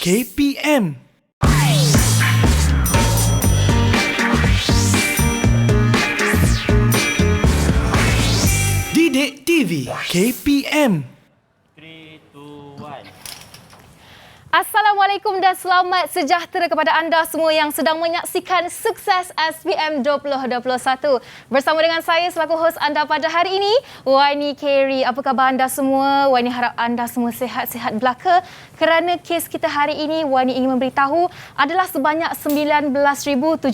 KPM. Didik TV KPM. 3, 2, 1. Assalamualaikum dan selamat sejahtera kepada anda semua yang sedang menyaksikan Sukses SPM 2021. Bersama dengan saya selaku hos anda pada hari ini, Wani Carey. Apa khabar anda semua? Wani harap anda semua sihat-sihat belaka. Kerana kes kita hari ini, Wani ingin memberitahu adalah sebanyak 19,733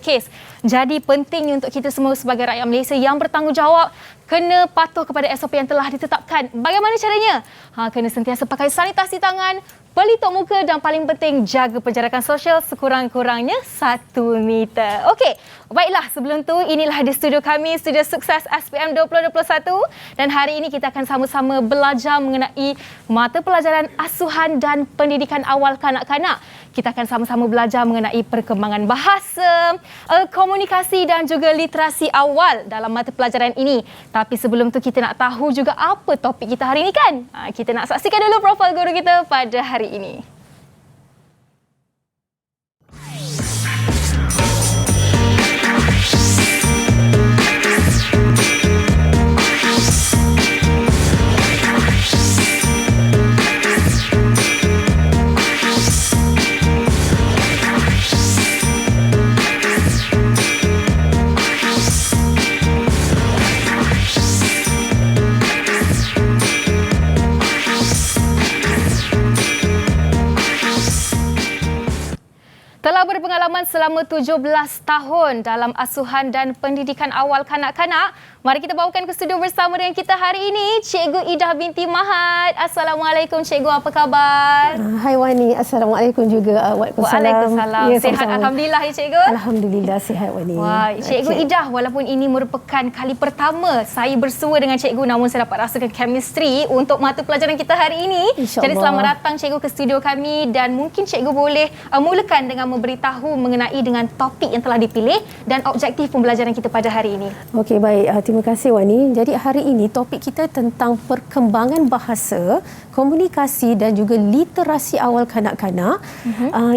kes. Jadi pentingnya untuk kita semua sebagai rakyat Malaysia yang bertanggungjawab kena patuh kepada SOP yang telah ditetapkan. Bagaimana caranya? Kena sentiasa pakai sanitasi tangan, pelitup muka dan paling penting jaga penjarakan sosial sekurang-kurangnya 1 meter. Okey, baiklah sebelum tu inilah di studio kami, studio Sukses SPM 2021 dan hari ini kita akan sama-sama belajar mengenai mata pelajaran asuhan dan pendidikan awal kanak-kanak. Kita akan sama-sama belajar mengenai perkembangan bahasa, komunikasi dan juga literasi awal dalam mata pelajaran ini. Tapi sebelum tu kita nak tahu juga apa topik kita hari ini kan? Kita nak saksikan dulu profil guru kita pada hari ini. Telah berpengalaman selama 17 tahun dalam asuhan dan pendidikan awal kanak-kanak, mari kita bawakan ke studio bersama dengan kita hari ini, Cikgu Idah binti Mahat. Assalamualaikum Cikgu, apa khabar? Hai Wani, Assalamualaikum juga. Waalaikumsalam. Ya, sihat sama-sama. Alhamdulillah ya Cikgu? Alhamdulillah sihat Wani. Wah, Cikgu Idah, walaupun ini merupakan kali pertama saya bersua dengan Cikgu, namun saya dapat rasakan chemistry untuk mata pelajaran kita hari ini. Jadi selamat datang Cikgu ke studio kami dan mungkin Cikgu boleh mulakan dengan memberitahu mengenai dengan topik yang telah dipilih dan objektif pembelajaran kita pada hari ini. Okey, baik. Terima kasih Wani. Jadi hari ini topik kita tentang perkembangan bahasa, komunikasi dan juga literasi awal kanak-kanak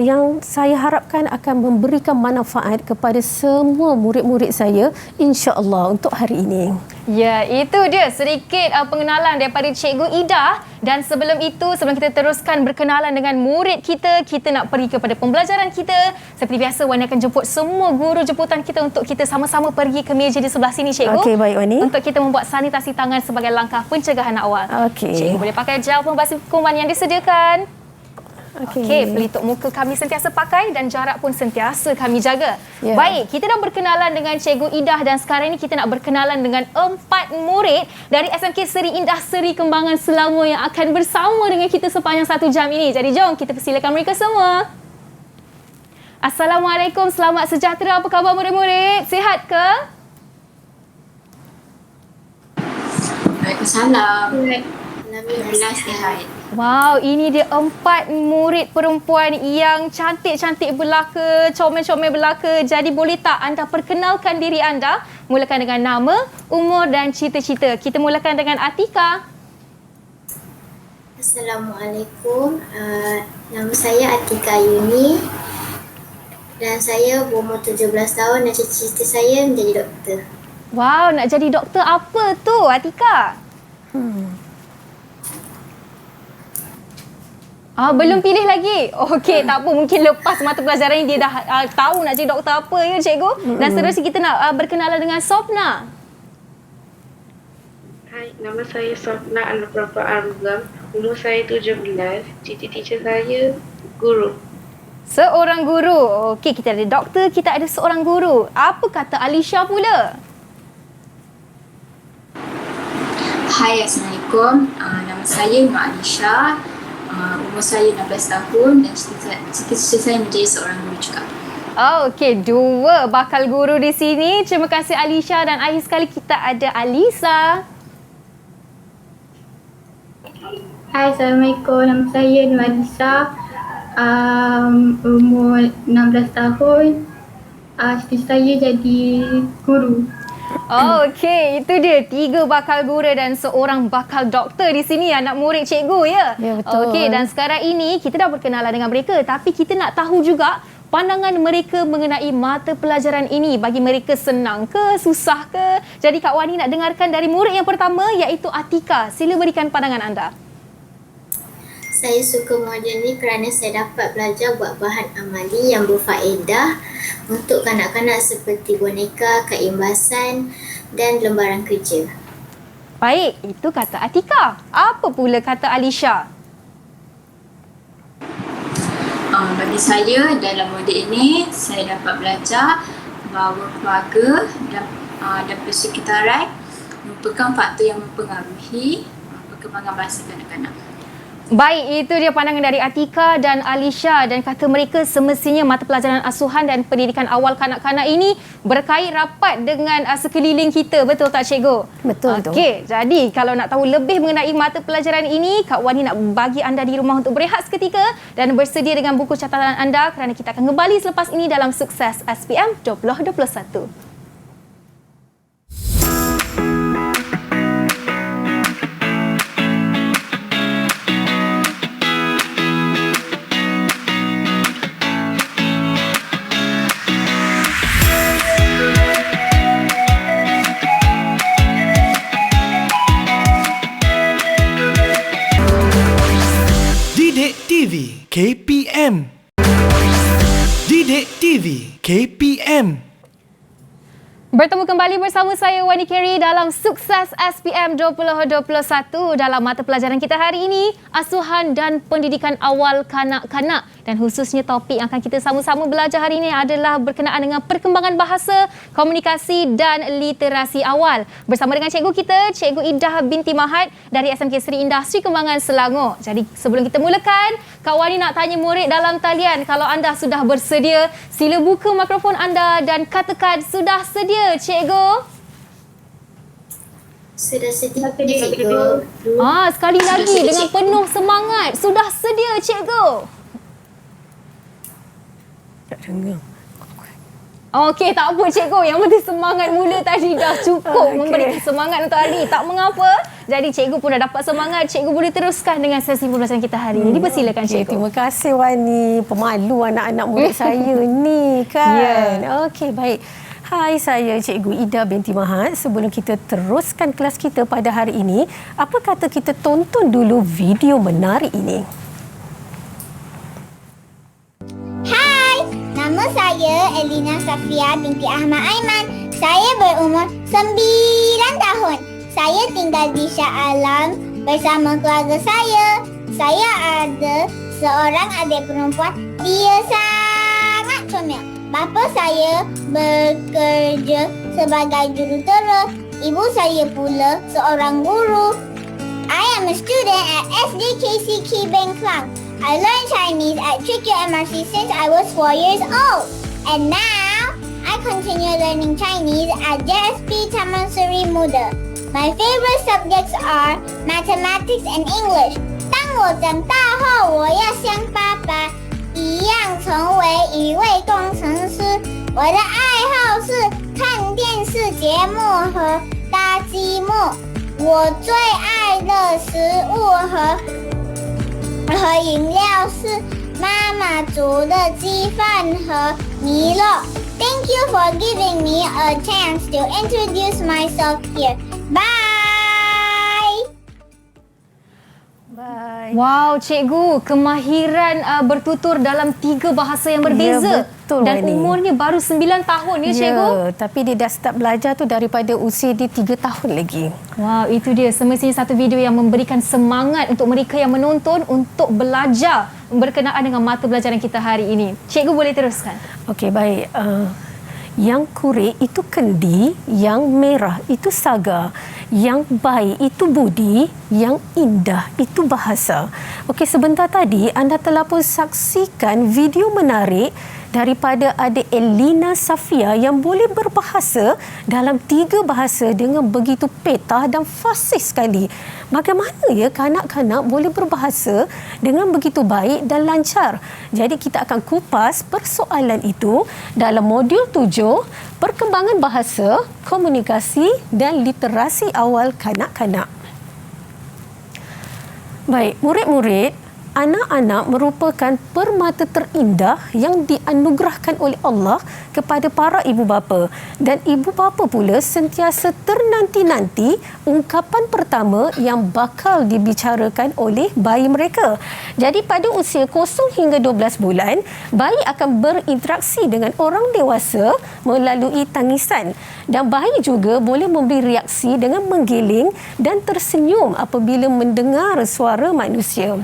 yang saya harapkan akan memberikan manfaat kepada semua murid-murid saya insya-Allah untuk hari ini. Ya, itu dia sedikit pengenalan daripada Cikgu Idah. Dan sebelum itu, sebelum kita teruskan berkenalan dengan murid kita, kita nak pergi kepada pembelajaran kita. Seperti biasa, Wani akan jemput semua guru jemputan kita untuk kita sama-sama pergi ke meja di sebelah sini, Cikgu. Okey, baik Wani. Untuk kita membuat sanitasi tangan sebagai langkah pencegahan awal. Okey. Cikgu boleh pakai gel pembasuh kuman yang disediakan. Okey, pelitup muka kami sentiasa pakai dan jarak pun sentiasa kami jaga. Ya. Baik, kita dah berkenalan dengan Cikgu Idah dan sekarang ini kita nak berkenalan dengan 4 murid dari SMK Seri Indah Seri Kembangan Selangor yang akan bersama dengan kita sepanjang 1 jam ini. Jadi jom kita persilakan mereka semua. Assalamualaikum, selamat sejahtera. Apa khabar murid-murid? Sihat ke? Waalaikumsalam. Alhamdulillah sihat. Wow, ini dia 4 murid perempuan yang cantik-cantik belaka, comel-comel belaka. Jadi boleh tak anda perkenalkan diri anda? Mulakan dengan nama, umur dan cita-cita. Kita mulakan dengan Atika. Assalamualaikum. Nama saya Atika Yuni dan saya berumur 17 tahun dan cita-cita saya menjadi doktor. Wow, nak jadi doktor apa tu Atika? Belum pilih lagi. Okey, tak apa. Mungkin lepas mata pelajaran ini dia dah tahu nak jadi doktor apa ya Cikgu. Dan seterusnya kita nak berkenalan dengan Sofna. Hai, nama saya Sofna Anuprapa Arugam. Umur saya 17. Cita-cita saya guru. Seorang guru. Okey, kita ada doktor, kita ada seorang guru. Apa kata Alisha pula? Hai, Assalamualaikum. Nama saya Mak Alisha. Umur saya 16 tahun dan cita-cita saya menjadi seorang guru juga. Okey, 2 bakal guru di sini. Terima kasih Alisha dan akhir sekali kita ada Alisa. Hai, Assalamualaikum. Nama saya Nur Alisa. Umur 16 tahun. Cita-cita saya jadi guru. Okey, itu dia 3 bakal guru dan seorang bakal doktor di sini, anak murid cikgu ya. Ya, betul. Okey, dan sekarang ini kita dah berkenalan dengan mereka, tapi kita nak tahu juga pandangan mereka mengenai mata pelajaran ini. Bagi mereka senang ke, susah ke? Jadi Kak Wani nak dengarkan dari murid yang pertama iaitu Atika. Sila berikan pandangan anda. Saya suka modul ni kerana saya dapat belajar buat bahan amali yang berfaedah untuk kanak-kanak seperti boneka, kaimbasan dan lembaran kerja. Baik, itu kata Atika. Apa pula kata Alisha? Bagi saya dalam modul ini saya dapat belajar bahawa keluarga dan persekitaran merupakan faktor yang mempengaruhi perkembangan bahasa kanak-kanak. Baik, itu dia pandangan dari Atika dan Alisha, dan kata mereka semestinya mata pelajaran asuhan dan pendidikan awal kanak-kanak ini berkait rapat dengan sekeliling kita. Betul tak cikgu? Betul tu. Okey, jadi kalau nak tahu lebih mengenai mata pelajaran ini, Kak Wani nak bagi anda di rumah untuk berehat seketika dan bersedia dengan buku catatan anda kerana kita akan kembali selepas ini dalam Sukses SPM 2021. Didik TV KPM. Didik TV KPM. Bertemu kembali bersama saya Wani Carey dalam Sukses SPM 2021. Dalam mata pelajaran kita hari ini, asuhan dan pendidikan awal kanak-kanak, dan khususnya topik yang akan kita sama-sama belajar hari ini adalah berkenaan dengan perkembangan bahasa, komunikasi dan literasi awal. Bersama dengan cikgu kita, Cikgu Idah binti Mahat dari SMK Seri Indah Sri Kembangan Selangor. Jadi sebelum kita mulakan, Kak Wani nak tanya murid dalam talian, kalau anda sudah bersedia, sila buka mikrofon anda dan katakan sudah sedia. Cikgu? Sudah sedia, cikgu. Sekali lagi dengan penuh semangat. Sudah sedia, cikgu? Tak dengar. Okey, tak apa cikgu. Yang penting semangat mula tadi dah cukup memberikan semangat untuk hari ini. Tak mengapa. Jadi cikgu pun dah dapat semangat. Cikgu boleh teruskan dengan sesi pembelajaran kita hari ini. Dipersilakan cikgu. Terima kasih Wani. Pemalu anak-anak murid saya ni kan. Ya. Okey, baik. Hai, saya Cikgu Idah binti Mahat. Sebelum kita teruskan kelas kita pada hari ini, apa kata kita tonton dulu video menarik ini? Hai, nama saya Elina Safia binti Ahmad Aiman. Saya berumur 9 tahun. Saya tinggal di Shah Alam bersama keluarga saya. Saya ada seorang adik perempuan. Dia sangat comel. Bapa saya bekerja sebagai jurutera. Ibu saya pula seorang guru. I am a student at SDKCK Beng Klang. I learned Chinese at Trikyo MRC since I was 4 years old. And now, I continue learning Chinese at JSP Taman Seri Muda. My favorite subjects are mathematics and English. 当我长大后，我要像爸爸一样成为一位工程师。我的爱好是看电视节目和搭积木。我最爱的食物和饮料是妈妈煮的鸡饭和米肉。Thank you for giving me a chance to introduce myself here. Bye. Wow, cikgu, kemahiran bertutur dalam 3 bahasa yang berbeza. Ya, betul, dan Wani. umurnya baru 9 tahun ya, cikgu? Ya, tapi dia dah start belajar tu daripada usia dia 3 tahun lagi. Wow, itu dia semestinya satu video yang memberikan semangat untuk mereka yang menonton untuk belajar berkenaan dengan mata pelajaran kita hari ini. Cikgu boleh teruskan. Okey, baik. Yang kurik itu kendi, yang merah itu saga, yang baik itu budi, yang indah itu bahasa. Okey, sebentar tadi anda telah pun saksikan video menarik daripada adik Elina Safia yang boleh berbahasa dalam 3 bahasa dengan begitu petah dan fasih sekali. Bagaimana ya kanak-kanak boleh berbahasa dengan begitu baik dan lancar? Jadi kita akan kupas persoalan itu dalam modul 7, perkembangan bahasa, komunikasi dan literasi awal kanak-kanak. Baik, murid-murid, anak-anak merupakan permata terindah yang dianugerahkan oleh Allah kepada para ibu bapa. Dan ibu bapa pula sentiasa ternanti-nanti ungkapan pertama yang bakal dibicarakan oleh bayi mereka. Jadi pada usia 0 hingga 12 bulan, bayi akan berinteraksi dengan orang dewasa melalui tangisan. Dan bayi juga boleh memberi reaksi dengan menggiling dan tersenyum apabila mendengar suara manusia.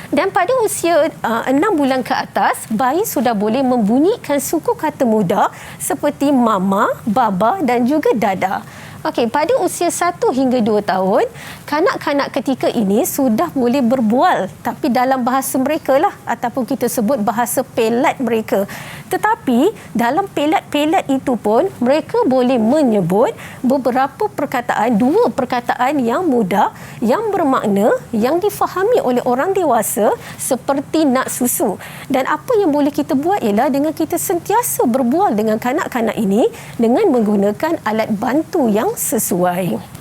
Dan pada usia 6 bulan ke atas, bayi sudah boleh membunyikan suku kata mudah seperti mama, baba dan juga dada. Okey, pada usia 1 hingga 2 tahun, kanak-kanak ketika ini sudah boleh berbual tapi dalam bahasa mereka lah, ataupun kita sebut bahasa pelat mereka. Tetapi dalam pelat-pelat itu pun mereka boleh menyebut beberapa perkataan, 2 perkataan yang mudah, yang bermakna, yang difahami oleh orang dewasa seperti nak susu. Dan apa yang boleh kita buat ialah dengan kita sentiasa berbual dengan kanak-kanak ini dengan menggunakan alat bantu yang sesuai.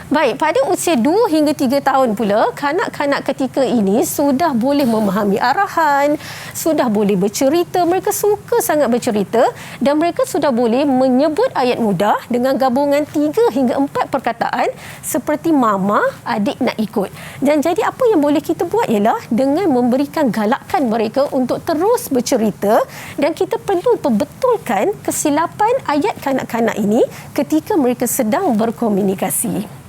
Baik, pada usia 2 hingga 3 tahun pula, kanak-kanak ketika ini sudah boleh memahami arahan, sudah boleh bercerita, mereka suka sangat bercerita dan mereka sudah boleh menyebut ayat mudah dengan gabungan 3 hingga 4 perkataan seperti mama, adik nak ikut. Dan jadi apa yang boleh kita buat ialah dengan memberikan galakan mereka untuk terus bercerita dan kita perlu perbetulkan kesilapan ayat kanak-kanak ini ketika mereka sedang berkomunikasi.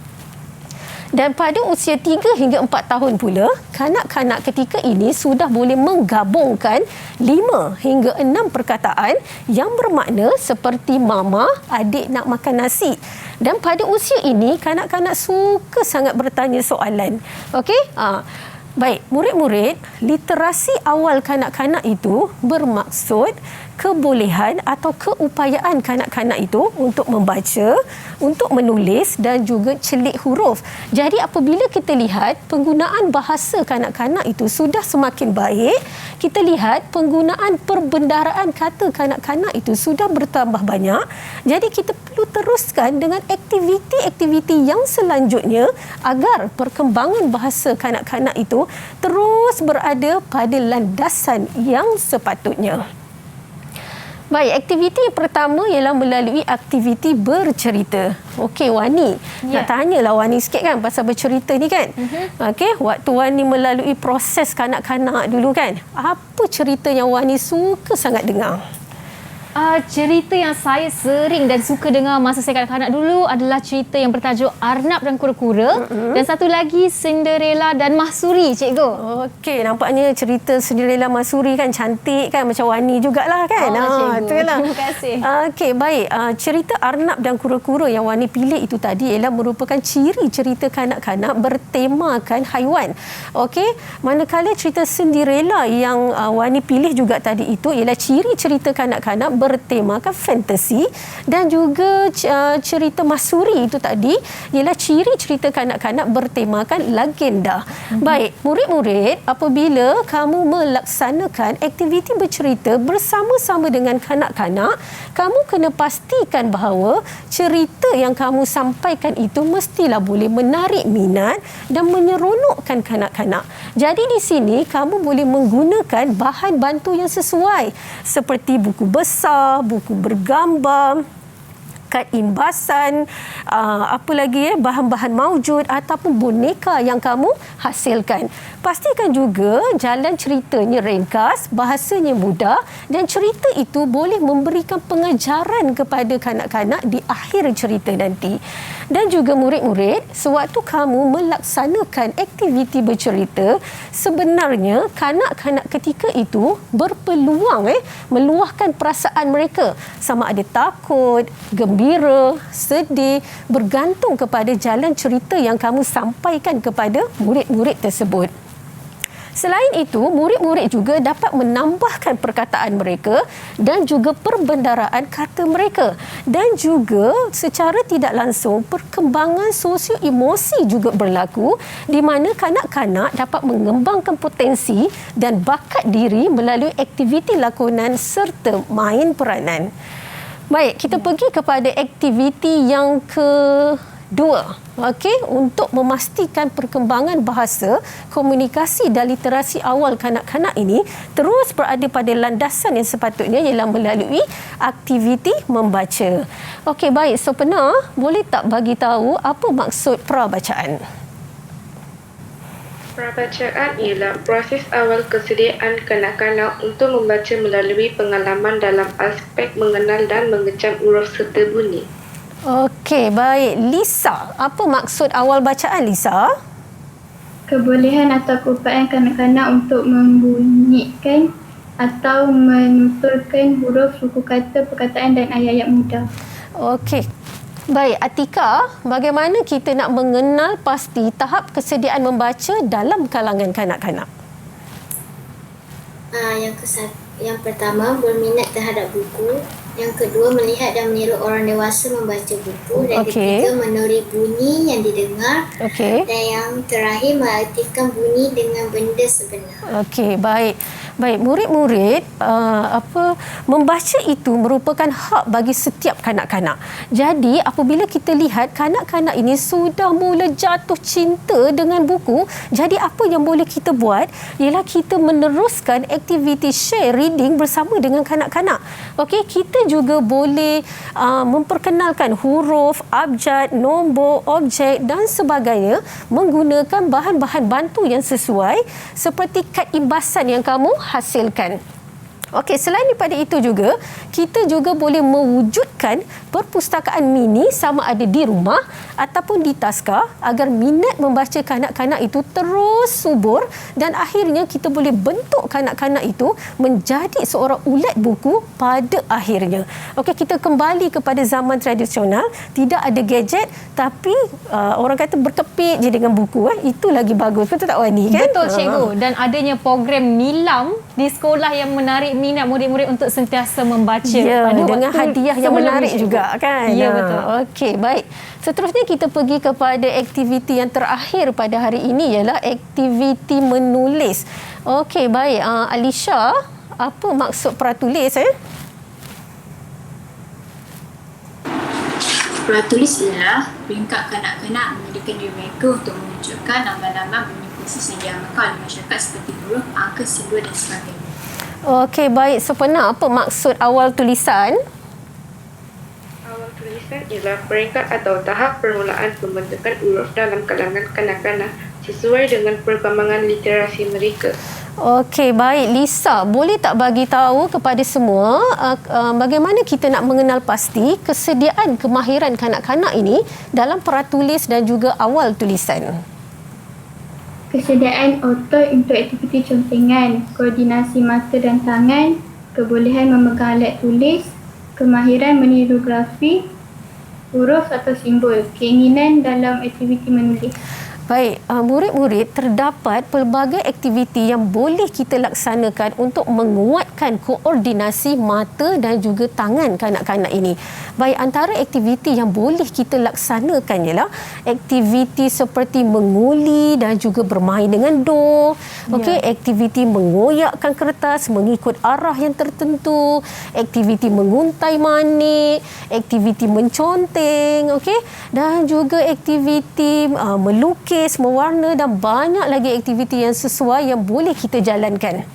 Dan pada usia 3 hingga 4 tahun pula, kanak-kanak ketika ini sudah boleh menggabungkan 5 hingga 6 perkataan yang bermakna seperti mama, adik nak makan nasi. Dan pada usia ini, kanak-kanak suka sangat bertanya soalan. Okey? Baik, murid-murid, literasi awal kanak-kanak itu bermaksud kebolehan atau keupayaan kanak-kanak itu untuk membaca, untuk menulis dan juga celik huruf. Jadi apabila kita lihat penggunaan bahasa kanak-kanak itu sudah semakin baik, kita lihat penggunaan perbendaharaan kata kanak-kanak itu sudah bertambah banyak. Jadi kita perlu teruskan dengan aktiviti-aktiviti yang selanjutnya agar perkembangan bahasa kanak-kanak itu terus berada pada landasan yang sepatutnya. Baik, aktiviti pertama ialah melalui aktiviti bercerita. Okey, Wani. Nak tanyalah Wani sikit kan pasal bercerita ni kan. Okey, waktu Wani melalui proses kanak-kanak dulu kan, apa cerita yang Wani suka sangat dengar? Cerita yang saya sering dan suka dengar masa saya kanak-kanak dulu adalah cerita yang bertajuk Arnab dan Kura-Kura dan satu lagi Cinderella dan Mahsuri, cikgu. Okey, nampaknya cerita Cinderella Mahsuri kan cantik kan, macam Wani jugalah kan. Cikgu. Itulah. Terima kasih. Okey, baik. Cerita Arnab dan Kura-Kura yang Wani pilih itu tadi ialah merupakan ciri cerita kanak-kanak bertemakan haiwan. Okey, manakala cerita Cinderella yang Wani pilih juga tadi itu ialah ciri cerita kanak-kanak bertemakan fantasi dan juga cerita Mahsuri itu tadi ialah ciri cerita kanak-kanak bertemakan legenda. Baik, murid-murid, apabila kamu melaksanakan aktiviti bercerita bersama-sama dengan kanak-kanak, kamu kena pastikan bahawa cerita yang kamu sampaikan itu mestilah boleh menarik minat dan menyeronokkan kanak-kanak. Jadi di sini kamu boleh menggunakan bahan bantu yang sesuai seperti buku besar, buku bergambar, kad imbasan, apa lagi bahan-bahan maujud ataupun boneka yang kamu hasilkan. Pastikan juga jalan ceritanya ringkas, bahasanya mudah dan cerita itu boleh memberikan pengajaran kepada kanak-kanak di akhir cerita nanti. Dan juga murid-murid, sewaktu kamu melaksanakan aktiviti bercerita, sebenarnya kanak-kanak ketika itu berpeluang meluahkan perasaan mereka, sama ada takut, gembira, sedih, bergantung kepada jalan cerita yang kamu sampaikan kepada murid-murid tersebut. Selain itu, murid-murid juga dapat menambahkan perkataan mereka dan juga perbendaraan kata mereka. Dan juga secara tidak langsung, perkembangan sosio-emosi juga berlaku di mana kanak-kanak dapat mengembangkan potensi dan bakat diri melalui aktiviti lakonan serta main peranan. Baik, kita pergi kepada aktiviti yang kedua. Okey, untuk memastikan perkembangan bahasa, komunikasi dan literasi awal kanak-kanak ini terus berada pada landasan yang sepatutnya ialah melalui aktiviti membaca. Okey, baik. So, Pena, boleh tak bagi tahu apa maksud prabacaan? Prabacaan ialah proses awal kesediaan kanak-kanak untuk membaca melalui pengalaman dalam aspek mengenal dan mengecam huruf serta bunyi. Okey, baik. Lisa, apa maksud awal bacaan, Lisa? Kebolehan atau keupayaan kanak-kanak untuk membunyikan atau menuturkan huruf, suku kata, perkataan dan ayat-ayat mudah. Okey. Baik, Atika, bagaimana kita nak mengenal pasti tahap kesediaan membaca dalam kalangan kanak-kanak? Yang pertama, berminat terhadap buku. Yang kedua, melihat dan meniru orang dewasa membaca buku. Dan ketiga, menuri bunyi yang didengar. Dan yang terakhir, mengaktifkan bunyi dengan benda sebenar. Okey, baik. Baik, murid-murid, membaca itu merupakan hak bagi setiap kanak-kanak. Jadi, apabila kita lihat kanak-kanak ini sudah mula jatuh cinta dengan buku, jadi apa yang boleh kita buat ialah kita meneruskan aktiviti share reading bersama dengan kanak-kanak. Okey, kita juga boleh memperkenalkan huruf, abjad, nombor, objek dan sebagainya menggunakan bahan-bahan bantu yang sesuai seperti kad imbasan yang kamu hasilkan. Okey, selain daripada itu juga, kita juga boleh mewujudkan perpustakaan mini sama ada di rumah ataupun di taska agar minat membaca kanak-kanak itu terus subur dan akhirnya kita boleh bentuk kanak-kanak itu menjadi seorang ulat buku pada akhirnya. Okey, kita kembali kepada zaman tradisional, tidak ada gadget tapi orang kata berkepit je dengan buku. Itu lagi bagus. Betul tak, Wani? Kan? Betul, cikgu. Dan adanya program nilam di sekolah yang menarik minat murid-murid untuk sentiasa membaca pada dengan waktu hadiah yang menarik juga, kan? Ya, betul. Okey, baik. Seterusnya kita pergi kepada aktiviti yang terakhir pada hari ini ialah aktiviti menulis. Okey, baik. Alisha, apa maksud pratulis? Pratulis ialah peringkat kanak-kanak menyediakan diri mereka untuk mewujudkan nama-nama bunyi khusus yang diamalkan oleh masyarakat seperti huruf, angka, simbol dan sebagainya. Okey, baik. So, Pena, apa maksud awal tulisan? Awal tulisan ialah peringkat atau tahap permulaan pembentukan huruf dalam kalangan kanak-kanak sesuai dengan perkembangan literasi mereka. Okey, baik. Lisa, boleh tak bagi tahu kepada semua bagaimana kita nak mengenal pasti kesediaan kemahiran kanak-kanak ini dalam pratulis dan juga awal tulisan? Kesediaan otot untuk aktiviti contengan, koordinasi mata dan tangan, kebolehan memegang alat tulis, kemahiran meniru grafik, huruf atau simbol, keinginan dalam aktiviti menulis. Baik, murid-murid, terdapat pelbagai aktiviti yang boleh kita laksanakan untuk menguatkan koordinasi mata dan juga tangan kanak-kanak ini. Baik, antara aktiviti yang boleh kita laksanakan ialah aktiviti seperti menguli dan juga bermain dengan do. Okey, aktiviti mengoyakkan kertas mengikut arah yang tertentu, aktiviti menguntai manik, aktiviti menconteng, okey, dan juga aktiviti melukis, mewarna dan banyak lagi aktiviti yang sesuai yang boleh kita jalankan.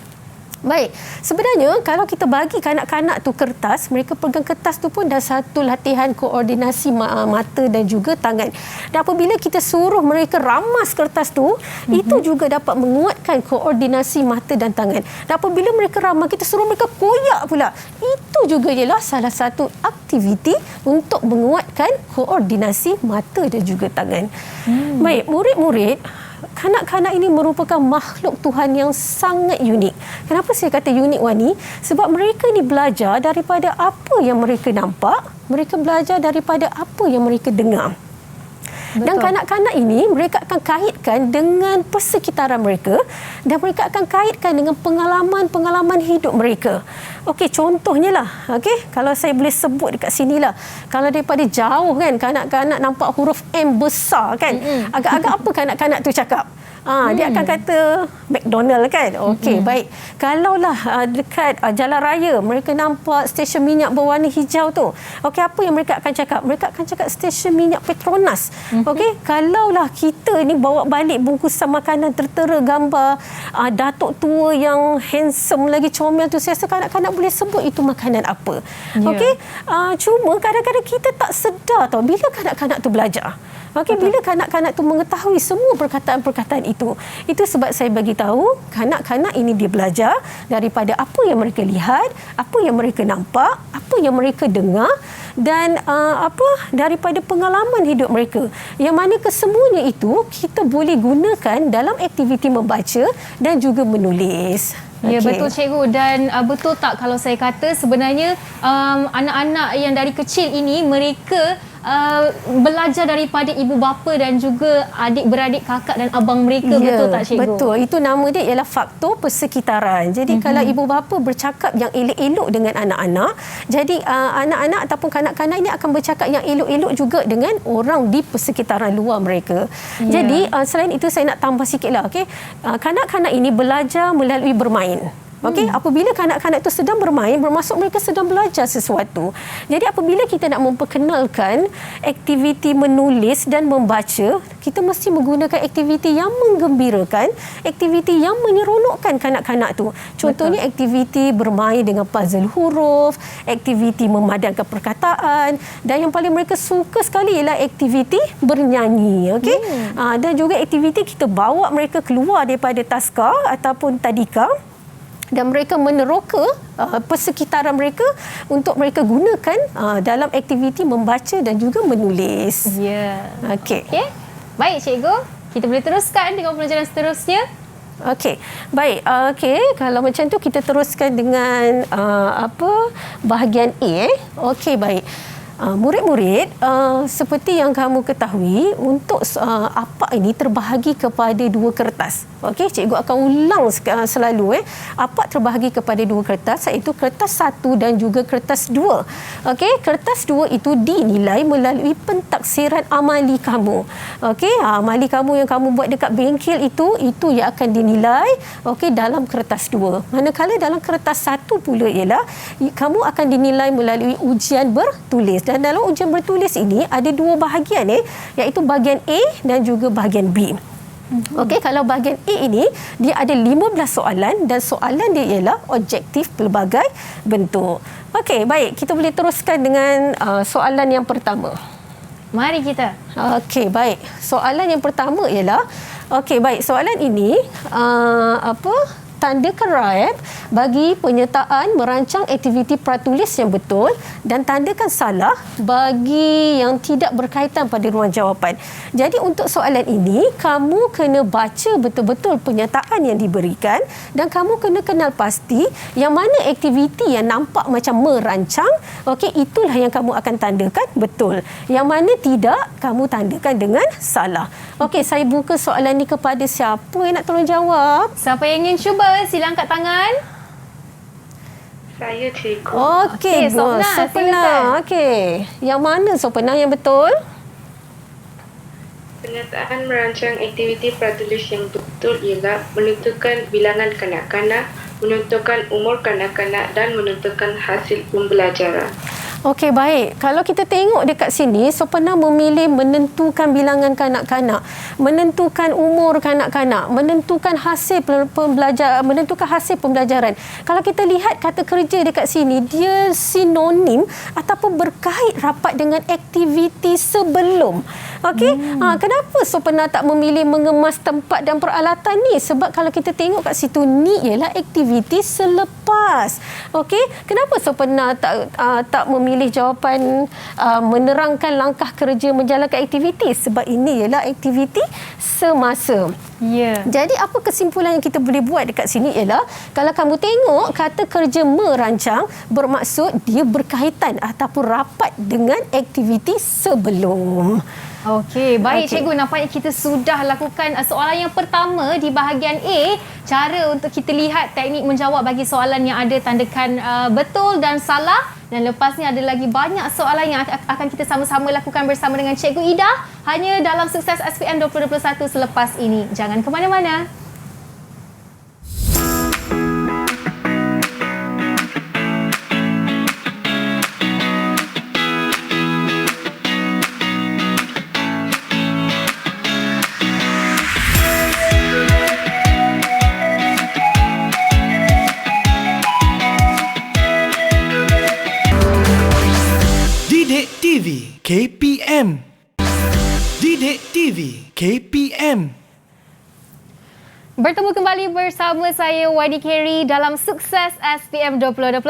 Baik, sebenarnya kalau kita bagi kanak-kanak tu kertas, mereka pegang kertas tu pun dah satu latihan koordinasi mata dan juga tangan. Dan apabila kita suruh mereka ramas kertas tu, itu juga dapat menguatkan koordinasi mata dan tangan. Dan apabila mereka ramas, kita suruh mereka koyak pula. Itu juga ialah salah satu aktiviti untuk menguatkan koordinasi mata dan juga tangan. Baik, murid-murid, kanak-kanak ini merupakan makhluk Tuhan yang sangat unik. Kenapa saya kata unik, Wani? Sebab mereka ni belajar daripada apa yang mereka nampak, mereka belajar daripada apa yang mereka dengar. Dan kanak-kanak ini mereka akan kaitkan dengan persekitaran mereka dan mereka akan kaitkan dengan pengalaman-pengalaman hidup mereka. Okey, contohnya lah, okey, kalau saya boleh sebut dekat sini lah. Kalau daripada jauh kan kanak-kanak nampak huruf M besar kan. Agak-agak apa kanak-kanak tu cakap? Dia akan kata McDonald kan. Okey, baik. Kalaulah dekat jalan raya mereka nampak stesen minyak berwarna hijau tu. Okey, apa yang mereka akan cakap? Mereka akan cakap stesen minyak Petronas. Okey, kalaulah kita ni bawa balik bungkusan makanan tertera gambar datuk tua yang handsome lagi comel tu, saya rasa kanak-kanak boleh sebut itu makanan apa. Okey, cuma kadang-kadang kita tak sedar tau bila kanak-kanak tu belajar. Okey, bila kanak-kanak tu mengetahui semua perkataan-perkataan itu sebab saya bagi tahu kanak-kanak ini dia belajar daripada apa yang mereka lihat, apa yang mereka nampak, apa yang mereka dengar dan daripada pengalaman hidup mereka. Yang mana kesemuanya itu kita boleh gunakan dalam aktiviti membaca dan juga menulis. Ya, betul cikgu. Dan betul tak kalau saya kata sebenarnya anak-anak yang dari kecil ini mereka belajar daripada ibu bapa dan juga adik-beradik, kakak dan abang mereka. Betul tak cikgu? Betul. Itu nama dia ialah faktor persekitaran. Jadi kalau ibu bapa bercakap yang elok-elok dengan anak-anak, jadi anak-anak ataupun kanak-kanak ini akan bercakap yang elok-elok juga dengan orang di persekitaran luar mereka. Jadi selain itu saya nak tambah sikitlah, okey. Kanak-kanak ini belajar melalui bermain. Okey, apabila kanak-kanak itu sedang bermain, bermaksud mereka sedang belajar sesuatu. Jadi apabila kita nak memperkenalkan aktiviti menulis dan membaca, kita mesti menggunakan aktiviti yang menggembirakan, aktiviti yang menyeronokkan kanak-kanak tu. Contohnya aktiviti bermain dengan puzzle huruf, aktiviti memadankan perkataan, dan yang paling mereka suka sekali ialah aktiviti bernyanyi. Okey, dan juga aktiviti kita bawa mereka keluar daripada taska ataupun tadika dan mereka meneroka persekitaran mereka untuk mereka gunakan dalam aktiviti membaca dan juga menulis. Ya. Okey. Baik cikgu, kita boleh teruskan dengan pelajaran seterusnya. Okey. Baik. Okey, kalau macam tu kita teruskan dengan bahagian A. Okey, baik. Murid-murid, seperti yang kamu ketahui, untuk apak ini terbahagi kepada dua kertas. Okey, cikgu akan ulang selalu. Apak terbahagi kepada dua kertas, iaitu kertas 1 dan juga kertas 2. Okey, kertas 2 itu dinilai melalui pentaksiran amali kamu. Okey, amali kamu yang kamu buat dekat bengkel itu yang akan dinilai dalam kertas 2. Manakala dalam kertas 1 pula ialah kamu akan dinilai melalui ujian bertulis. Dan dalam ujian bertulis ini ada dua bahagian iaitu bahagian A dan juga bahagian B. Okey, kalau bahagian A ini dia ada 15 soalan dan soalan dia ialah objektif pelbagai bentuk. Okey, baik, kita boleh teruskan dengan soalan yang pertama. Mari kita. Okey, baik. Soalan yang pertama ialah baik, soalan ini tandakan right bagi penyertaan merancang aktiviti pratulis yang betul dan tandakan salah bagi yang tidak berkaitan pada ruang jawapan. Jadi untuk soalan ini, kamu kena baca betul-betul penyertaan yang diberikan dan kamu kena kenal pasti yang mana aktiviti yang nampak macam merancang, itulah yang kamu akan tandakan betul. Yang mana tidak, kamu tandakan dengan salah. Okey, saya buka soalan ni kepada siapa yang nak tolong jawab? Siapa yang ingin cuba? Sila angkat tangan. Saya cikgu. Okey, Sopena. Okey. Yang mana Sopena yang betul? Penyertaan merancang aktiviti pratulis yang betul ialah menentukan bilangan kanak-kanak, menentukan umur kanak-kanak dan menentukan hasil pembelajaran. Okey, baik. Kalau kita tengok dekat sini, Sopena memilih menentukan bilangan kanak-kanak, menentukan umur kanak-kanak, menentukan hasil pembelajaran. Kalau kita lihat kata kerja dekat sini, dia sinonim ataupun berkait rapat dengan aktiviti sebelum. Okey, kenapa Sopena tak memilih mengemas tempat dan peralatan ni? Sebab kalau kita tengok kat situ, ni ialah aktiviti selepas. Okey, kenapa Sopena tak memilih jawapan menerangkan langkah kerja menjalankan aktiviti? Sebab ini ialah aktiviti semasa. Ya. Jadi apa kesimpulan yang kita boleh buat dekat sini ialah kalau kamu tengok kata kerja merancang bermaksud dia berkaitan ataupun rapat dengan aktiviti sebelum. Okey, baik cikgu, nampaknya kita sudah lakukan soalan yang pertama di bahagian A. Cara untuk kita lihat teknik menjawab bagi soalan yang ada tandakan betul dan salah. Dan lepas ni ada lagi banyak soalan yang akan kita sama-sama lakukan bersama dengan Cikgu Ida hanya dalam Sukses SPM 2021 selepas ini. Jangan ke mana-mana. Didik TV KPM. Didik TV KPM. Bertemu kembali bersama saya Wadi Carey dalam Sukses SPM 2021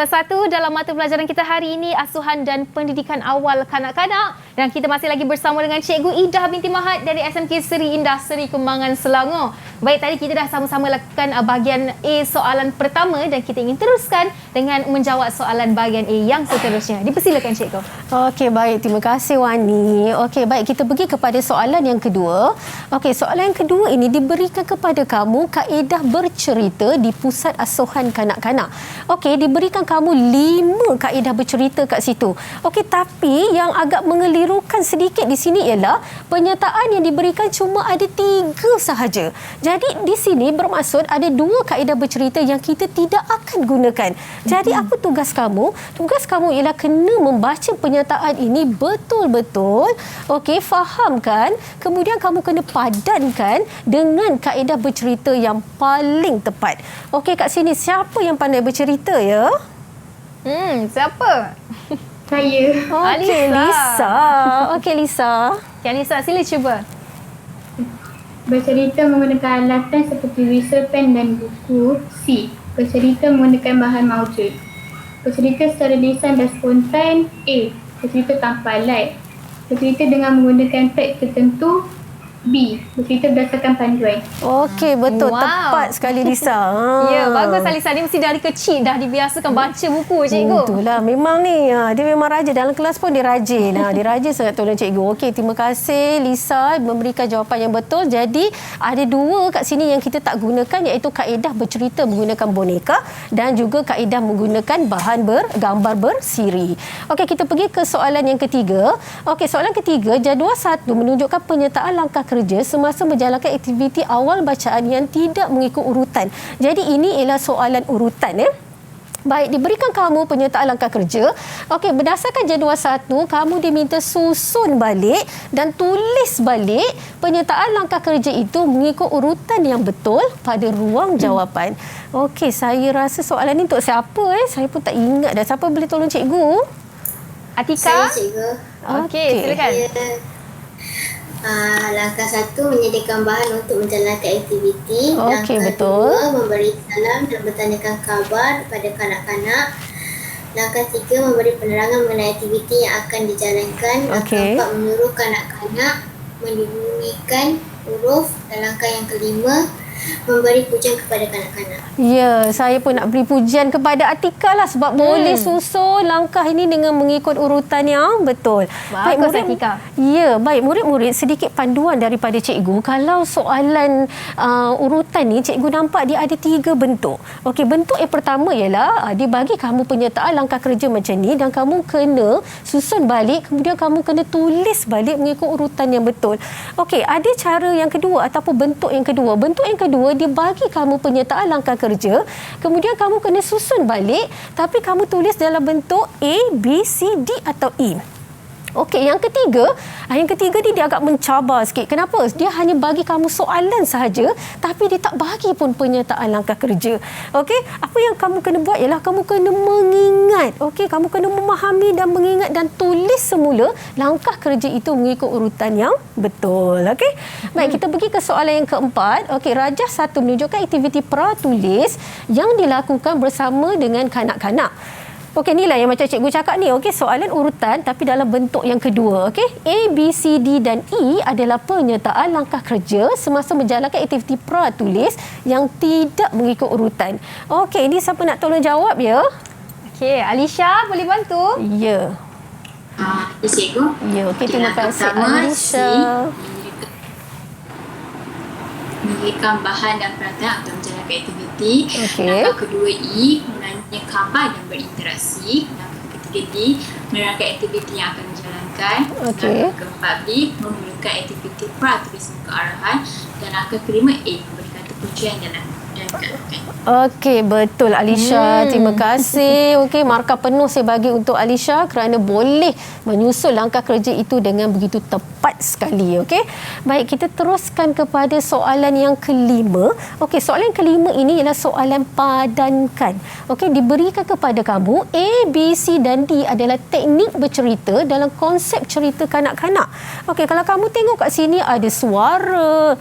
dalam mata pelajaran kita hari ini Asuhan dan Pendidikan Awal Kanak-Kanak, dan kita masih lagi bersama dengan Cikgu Ida binti Mahat dari SMK Seri Indah Seri Kembangan Selangor. Baik, tadi kita dah sama-sama lakukan bahagian A soalan pertama dan kita ingin teruskan dengan menjawab soalan bahagian A yang seterusnya. Dipersilakan Cikgu. Okey, baik. Terima kasih Wani. Okey, baik. Kita pergi kepada soalan yang kedua. Okey, soalan yang kedua ini diberikan kepada kamu kaedah bercerita di Pusat Asuhan Kanak-Kanak. Okey, diberikan kamu 5 kaedah bercerita kat situ. Okey, tapi yang agak mengelirukan sedikit di sini ialah penyataan yang diberikan cuma ada 3 sahaja. Jadi di sini bermaksud ada 2 kaedah bercerita yang kita tidak akan gunakan. Jadi apa tugas kamu? Tugas kamu ialah kena membaca penyataan ini betul-betul. Okey, fahamkan. Kemudian kamu kena padankan dengan kaedah bercerita yang paling tepat. Okey, kat sini siapa yang pandai bercerita ya? Siapa? Saya. Okey, Lisa. Okey, Lisa. Okay, Lisa, sila cuba. Bercerita menggunakan alatan seperti whistle pen dan buku. C. Bercerita menggunakan bahan maujud. Bercerita secara lisan dan spontan. A. Bercerita tanpa alat. Bercerita dengan menggunakan teks tertentu. B. Bercerita berdasarkan panduan. Okey, betul. Wow. Tepat sekali Lisa. Ya, bagus Alisa. Dia mesti dari kecil dah dibiasakan baca buku, Cikgu. Itulah, memang ni. Dia memang rajin. Dalam kelas pun dia rajin. Dia rajin sangat tolong Cikgu. Okey, terima kasih Lisa memberikan jawapan yang betul. Jadi, ada 2 kat sini yang kita tak gunakan, iaitu kaedah bercerita menggunakan boneka dan juga kaedah menggunakan bahan gambar bersiri. Okey, kita pergi ke soalan yang ketiga. Okey, soalan ketiga, jadual 1 menunjukkan penyertaan langkah kerja semasa menjalankan aktiviti awal bacaan yang tidak mengikut urutan. Jadi ini ialah soalan urutan ya. Baik, diberikan kamu penyertaan langkah kerja. Okey, berdasarkan jadual 1, kamu diminta susun balik dan tulis balik penyertaan langkah kerja itu mengikut urutan yang betul pada ruang jawapan. Okey, saya rasa soalan ini untuk siapa Saya pun tak ingat dah. Siapa boleh tolong Cikgu? Atika? Saya Cikgu. Okey, silakan. Langkah 1, menyediakan bahan untuk menjalankan aktiviti. Okey, Langkah betul. 2, memberi salam dan bertanyakan khabar kepada kanak-kanak. Langkah 3, memberi penerangan mengenai aktiviti yang akan dijalankan. Okey. Langkah 4, menyuruh kanak-kanak menyembunyikan huruf. Dan langkah yang kelima, memberi pujian kepada kanak-kanak. Ya, saya pun nak beri pujian kepada Atika lah sebab boleh susun langkah ini dengan mengikut urutan yang betul. Bagus, Atika. Ya, baik. Murid-murid, sedikit panduan daripada cikgu. Kalau soalan urutan ni, cikgu nampak dia ada 3 bentuk. Okey, bentuk yang pertama ialah dia bagi kamu penyertaan langkah kerja macam ni dan kamu kena susun balik, kemudian kamu kena tulis balik mengikut urutan yang betul. Okey, ada cara yang kedua ataupun bentuk yang kedua. Bentuk yang kedua, dia bagi kamu penyertaan langkah kerja, kemudian kamu kena susun balik, tapi kamu tulis dalam bentuk A, B, C, D atau E. Okey, yang ketiga ni dia agak mencabar sikit. Kenapa? Dia hanya bagi kamu soalan sahaja, tapi dia tak bagi pun penyertaan langkah kerja. Okey, apa yang kamu kena buat ialah kamu kena mengingat. Okey, kamu kena memahami dan mengingat dan tulis semula langkah kerja itu mengikut urutan yang betul. Okey, baik, kita pergi ke soalan yang keempat. Okey, rajah 1 menunjukkan aktiviti pra-tulis yang dilakukan bersama dengan kanak-kanak. Okey, inilah yang macam cikgu cakap ni. Okey, soalan urutan tapi dalam bentuk yang kedua. Okey, A, B, C, D dan E adalah penyertaan langkah kerja semasa menjalankan aktiviti pra-tulis yang tidak mengikut urutan. Okey, ini siapa nak tolong jawab ya? Okey, Alisha boleh bantu? Ya. Ya, cikgu. Ya, okey, terima kasih Alisha. Memberikan bahan dan peralatan untuk menjalankan aktiviti. Okey. Langkah kedua E, menanya khabar dan berinteraksi. Langkah ketiga D, menerangkan aktiviti yang akan dijalankan. Okey. Langkah keempat B, memerlukan aktiviti pra-tulis muka arahan. Dan langkah kelima A, memberi kata kunci yang dalam dan dikatakan. Okey, betul Alisha. Terima kasih. Okey, markah penuh saya bagi untuk Alisha kerana boleh menyusul langkah kerja itu dengan begitu tepat sekali. Okey. Baik, kita teruskan kepada soalan yang kelima. Okey, soalan yang kelima ini ialah soalan padankan. Okey, diberikan kepada kamu A, B, C dan D adalah teknik bercerita dalam konsep cerita kanak-kanak. Okey, kalau kamu tengok kat sini ada suara,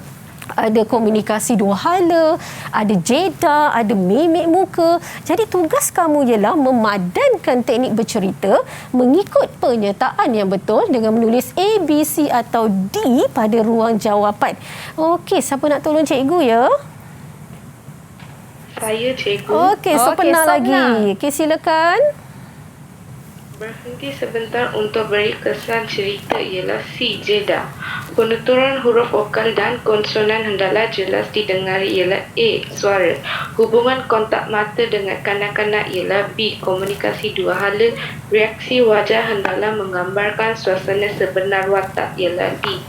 ada komunikasi dua hala, ada jeda, ada mimik muka. Jadi tugas kamu ialah memadankan teknik bercerita mengikut penyertaan yang betul dengan menulis A, B, C atau D pada ruang jawapan. Okey, siapa nak tolong cikgu ya? Saya, cikgu. Okey, Sopna lagi. Okey, silakan. Berhenti sebentar untuk beri kesan cerita ialah C. Jeda. Penuturan huruf vokal dan konsonan hendaklah jelas didengari ialah A. Suara. Hubungan kontak mata dengan kanak-kanak ialah B. Komunikasi dua hala. Reaksi wajah hendaklah menggambarkan suasana sebenar watak ialah D.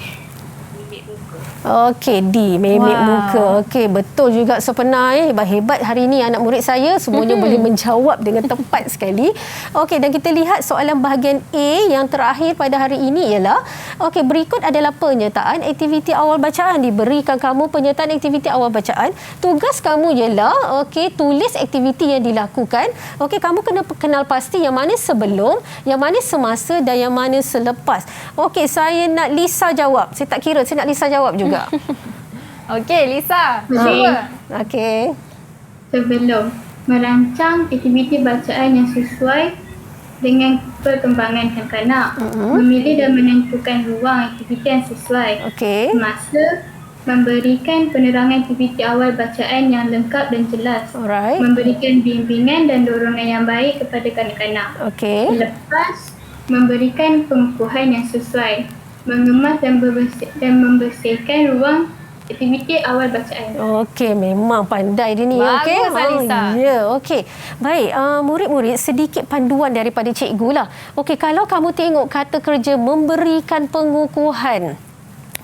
Mimik muka. Okey, D, mimik muka. Okey, betul juga Sopna. Hebat-hebat hari ini anak murid saya semuanya boleh menjawab dengan tepat sekali. Okey, dan kita lihat soalan bahagian A yang terakhir pada hari ini ialah okey, berikut adalah penyertaan aktiviti awal bacaan. Diberikan kamu penyertaan aktiviti awal bacaan. Tugas kamu ialah okey, tulis aktiviti yang dilakukan. Okey, kamu kena kenal pasti yang mana sebelum, yang mana semasa dan yang mana selepas. Okey, saya nak Lisa jawab. Saya tak kira, saya nak Lisa jawab juga. Okey, Lisa. Boleh. Cuba. Okey. Sebelum merancang aktiviti bacaan yang sesuai dengan perkembangan kanak-kanak, memilih dan menentukan ruang aktiviti yang sesuai. Okey. Masa memberikan penerangan aktiviti awal bacaan yang lengkap dan jelas. Alright. Memberikan bimbingan dan dorongan yang baik kepada kanak-kanak. Okey. Lepas memberikan pengukuhan yang sesuai. Mengemas dan membersihkan ruang aktiviti awal bacaan. Okey, memang pandai dia ni. Bagus, Okey. Alisa. Ya, okey. Baik, murid-murid sedikit panduan daripada cikgu lah. Okey, kalau kamu tengok kata kerja memberikan pengukuhan,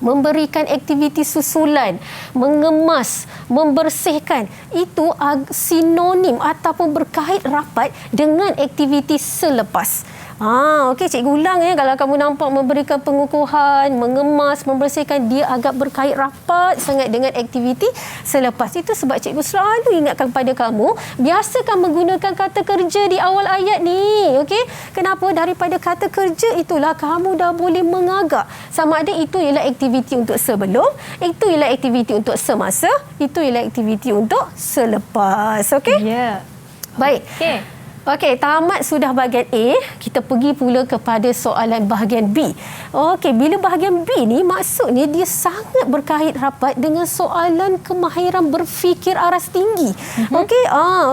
memberikan aktiviti susulan, mengemas, membersihkan, itu sinonim ataupun berkait rapat dengan aktiviti selepas. Okey, cikgu ulang kalau kamu nampak memberikan pengukuhan, mengemas, membersihkan, dia agak berkait rapat sangat dengan aktiviti selepas. Itu sebab cikgu selalu ingatkan pada kamu, biasakan menggunakan kata kerja di awal ayat ni. Okey, kenapa? Daripada kata kerja itulah kamu dah boleh mengagak sama ada itu ialah aktiviti untuk sebelum, itu ialah aktiviti untuk semasa, itu ialah aktiviti untuk selepas. Okey? Ya. Baik. Okey. Okey, tamat sudah bahagian A, kita pergi pula kepada soalan bahagian B. Okey, bila bahagian B ni maksudnya dia sangat berkait rapat dengan soalan kemahiran berfikir aras tinggi. Okey,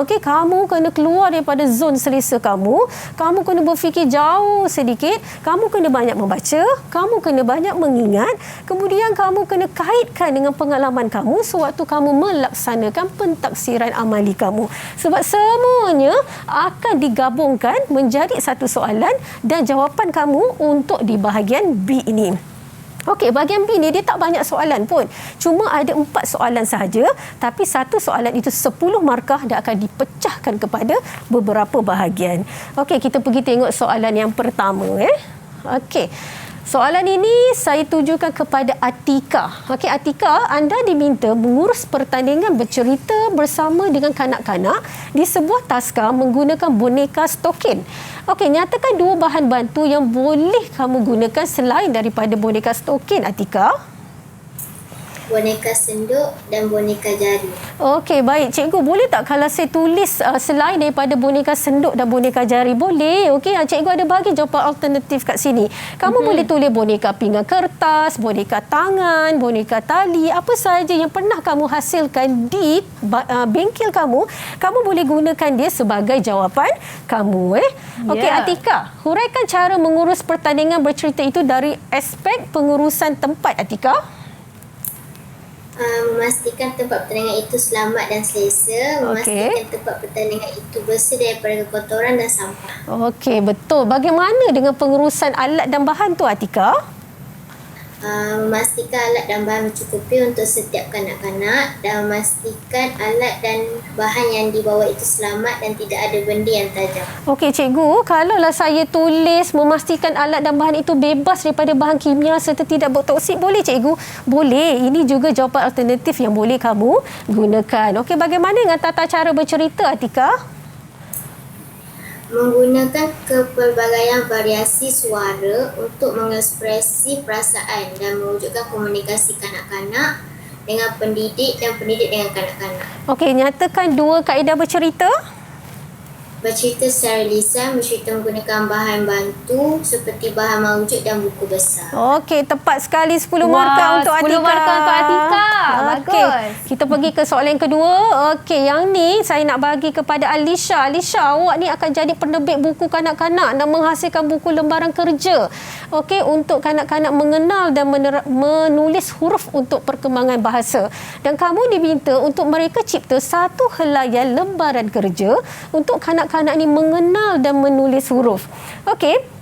okey, kamu kena keluar daripada zon selesa kamu. Kamu kena berfikir jauh sedikit, kamu kena banyak membaca, kamu kena banyak mengingat, kemudian kamu kena kaitkan dengan pengalaman kamu sewaktu kamu melaksanakan pentaksiran amali kamu. Sebab semuanya akan digabungkan menjadi satu soalan dan jawapan kamu untuk di bahagian B ini. Okey, bahagian B ni dia tak banyak soalan pun. Cuma ada 4 soalan sahaja, tapi satu soalan itu 10 markah dan akan dipecahkan kepada beberapa bahagian. Okey, kita pergi tengok soalan yang pertama. Okey. Soalan ini saya tujukan kepada Atika. Okey, Atika, anda diminta mengurus pertandingan bercerita bersama dengan kanak-kanak di sebuah taska menggunakan boneka stokin. Okey, nyatakan 2 bahan bantu yang boleh kamu gunakan selain daripada boneka stokin, Atika. boneka senduk dan boneka jari. Okey, baik. Cikgu, boleh tak kalau saya tulis selain daripada boneka senduk dan boneka jari? Boleh. Okey, cikgu ada bagi jawapan alternatif kat sini. Kamu boleh tulis boneka pinggan kertas, boneka tangan, boneka tali, apa sahaja yang pernah kamu hasilkan di bengkel kamu, kamu boleh gunakan dia sebagai jawapan kamu. Okey, Atika, huraikan cara mengurus pertandingan bercerita itu dari aspek pengurusan tempat, Atika. Memastikan tempat pertandingan itu selamat dan selesa, memastikan tempat pertandingan itu bersih daripada kotoran dan sampah. Okey, betul. Bagaimana dengan pengurusan alat dan bahan tu, Atika? Memastikan alat dan bahan mencukupi untuk setiap kanak-kanak dan memastikan alat dan bahan yang dibawa itu selamat dan tidak ada benda yang tajam. Okey, cikgu, kalaulah saya tulis memastikan alat dan bahan itu bebas daripada bahan kimia serta tidak bertoksik, boleh, cikgu? Boleh. Ini juga jawapan alternatif yang boleh kamu gunakan. Okey, bagaimana dengan tata cara bercerita, Atika? Menggunakan kepelbagaian variasi suara untuk mengekspresi perasaan dan mewujudkan komunikasi kanak-kanak dengan pendidik dan pendidik dengan kanak-kanak. Okey, nyatakan 2 kaedah bercerita. Bercerita secara lisan, bercerita menggunakan bahan bantu seperti bahan mawujud dan buku besar. Okey, tepat sekali 10 markah untuk Atika. 10 markah untuk Atika. Bagus. Kita pergi ke soalan yang kedua. Okey, yang ni saya nak bagi kepada Alisha. Alisha, awak ni akan jadi penerbit buku kanak-kanak dan menghasilkan buku lembaran kerja. Okey, untuk kanak-kanak mengenal dan menulis huruf untuk perkembangan bahasa. Dan kamu diminta untuk mereka cipta 1 helaian lembaran kerja untuk kanak-kanak ni mengenal dan menulis huruf. Okey.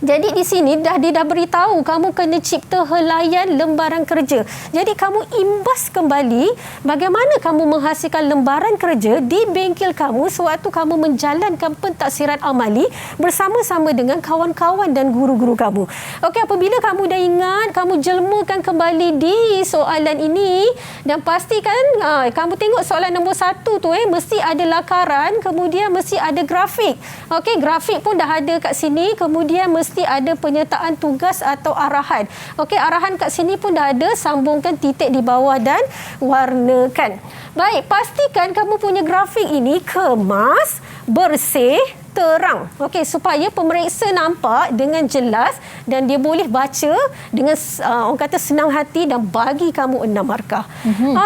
Jadi di sini dia dah beritahu kamu kena cipta helaian lembaran kerja. Jadi kamu imbas kembali bagaimana kamu menghasilkan lembaran kerja di bengkel kamu sewaktu kamu menjalankan pentaksiran amali bersama-sama dengan kawan-kawan dan guru-guru kamu. Okey, apabila kamu dah ingat, kamu jelmakan kembali di soalan ini dan pastikan kamu tengok soalan nombor 1 tu mesti ada lakaran, kemudian mesti ada grafik. Okey, grafik pun dah ada kat sini, kemudian mesti ada penyertaan tugas atau arahan. Okey, arahan kat sini pun dah ada, sambungkan titik di bawah dan warnakan. Baik, pastikan kamu punya grafik ini kemas, bersih, terang. Okey, supaya pemeriksa nampak dengan jelas dan dia boleh baca dengan orang kata senang hati dan bagi kamu 6 markah.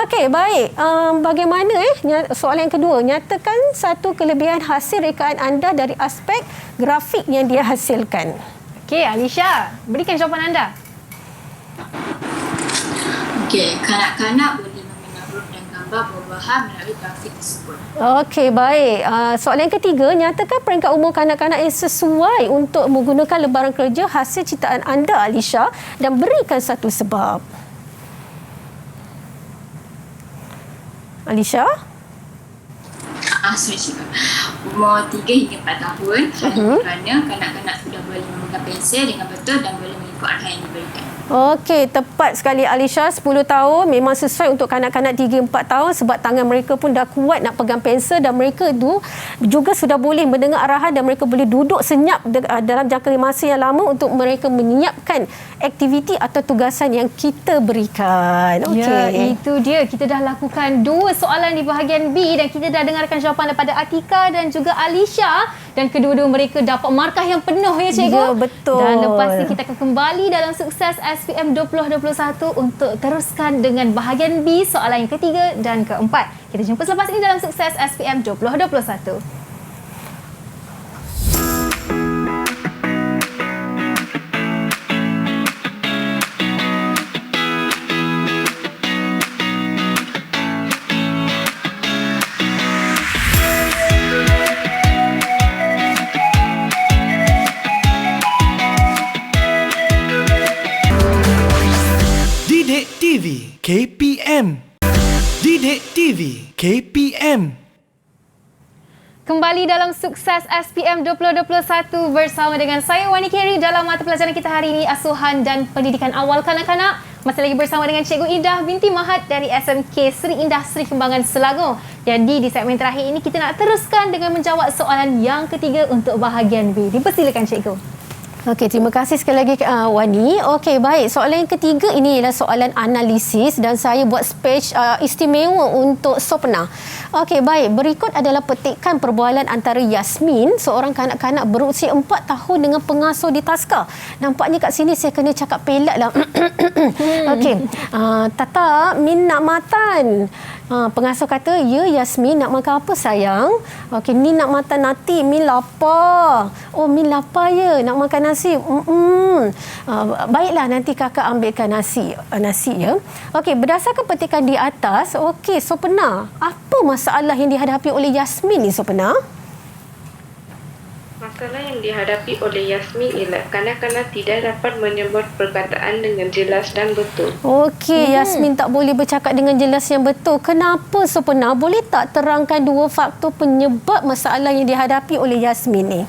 Okey, baik. Bagaimana soalan yang kedua, nyatakan 1 kelebihan hasil rekaan anda dari aspek grafik yang dia hasilkan. Okey, Alisha, berikan jawapan anda. Okey, kanak-kanak boleh mengenal huruf dan gambar buah-buahan melalui grafik tersebut. Okey, baik. Soalan yang ketiga, nyatakan peringkat umur kanak-kanak yang sesuai untuk menggunakan lembaran kerja hasil ciptaan anda, Alisha, dan berikan 1 sebab. Alisha? Sorry, umur 3 hingga 4 tahun kerana kanak-kanak sudah boleh memegang pensel dengan betul dan boleh mengikut arahan yang diberikan. Okey, tepat sekali Alisha. 10 tahun memang sesuai untuk kanak-kanak 3-4 tahun sebab tangan mereka pun dah kuat nak pegang pensel dan mereka tu juga sudah boleh mendengar arahan dan mereka boleh duduk senyap dalam jangka masa yang lama untuk mereka menyiapkan aktiviti atau tugasan yang kita berikan. Okey. Ya, itu dia. Kita dah lakukan 2 soalan di bahagian B dan kita dah dengarkan jawapan daripada Atika dan juga Alisha dan kedua-dua mereka dapat markah yang penuh ya, cikgu. Ya, betul. Dan lepas ni kita akan kembali dalam Sukses SPM 2021 untuk teruskan dengan bahagian B, soalan yang ketiga dan keempat. Kita jumpa selepas ini dalam Sukses SPM 2021. Didik TV KPM. Didik TV KPM. Kembali dalam Sukses SPM 2021 bersama dengan saya Wani Kerry dalam mata pelajaran kita hari ini, Asuhan dan Pendidikan Awal Kanak-Kanak. Masih lagi bersama dengan Cikgu Indah binti Mahat dari SMK Seri Indah Seri Kembangan Selangor. Jadi di segmen terakhir ini kita nak teruskan dengan menjawab soalan yang ketiga untuk bahagian B. Dipersilakan Cikgu. Okey, terima kasih sekali lagi Wani. Okey, baik. Soalan yang ketiga ini ialah soalan analisis dan saya buat speech istimewa untuk Sopna. Okey, baik. Berikut adalah petikan perbualan antara Yasmin, seorang kanak-kanak berusia 4 tahun dengan pengasuh di Taska. Nampaknya kat sini saya kena cakap pelat lah. Okey. Tata, min nak matan. Pengasuh kata, ya Yasmin, nak makan apa sayang? Okey, ni nak makan nasi, min lapar. Oh, min lapar ya, nak makan nasi. Baiklah, nanti kakak ambilkan nasi ya. Okey, berdasarkan petikan di atas, okey, Sopna, apa masalah yang dihadapi oleh Yasmin ni, Sopna? Masalah yang dihadapi oleh Yasmin ialah kanak-kanak tidak dapat menyebut perkataan dengan jelas dan betul. Okey, Yasmin tak boleh bercakap dengan jelas yang betul. Kenapa, Sopna? Boleh tak terangkan 2 faktor penyebab masalah yang dihadapi oleh Yasmin ni?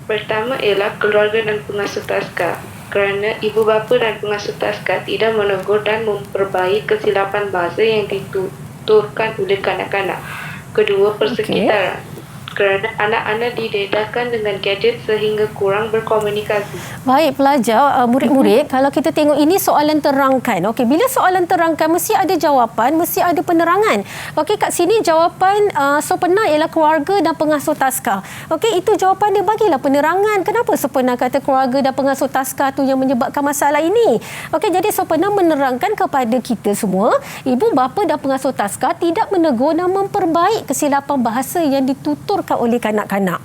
Pertama ialah keluarga dan pengasuh Taska. Kerana ibu bapa dan pengasuh Taska tidak menegur dan memperbaiki kesilapan bahasa yang dituturkan oleh kanak-kanak. Kedua, persekitaran. Kerana anak-anak didedahkan dengan gadget sehingga kurang berkomunikasi. Baik pelajar, murid-murid, kalau kita tengok ini soalan terangkan. Okey, bila soalan terangkan mesti ada jawapan, mesti ada penerangan. Okey, kat sini jawapan Sopna ialah keluarga dan pengasuh Taska. Okey, itu jawapan dia, bagilah penerangan. Kenapa Sopna kata keluarga dan pengasuh Taska tu yang menyebabkan masalah ini? Okey, jadi Sopna menerangkan kepada kita semua, ibu bapa dan pengasuh Taska tidak menegur dan memperbaik kesilapan bahasa yang ditutur oleh kanak-kanak.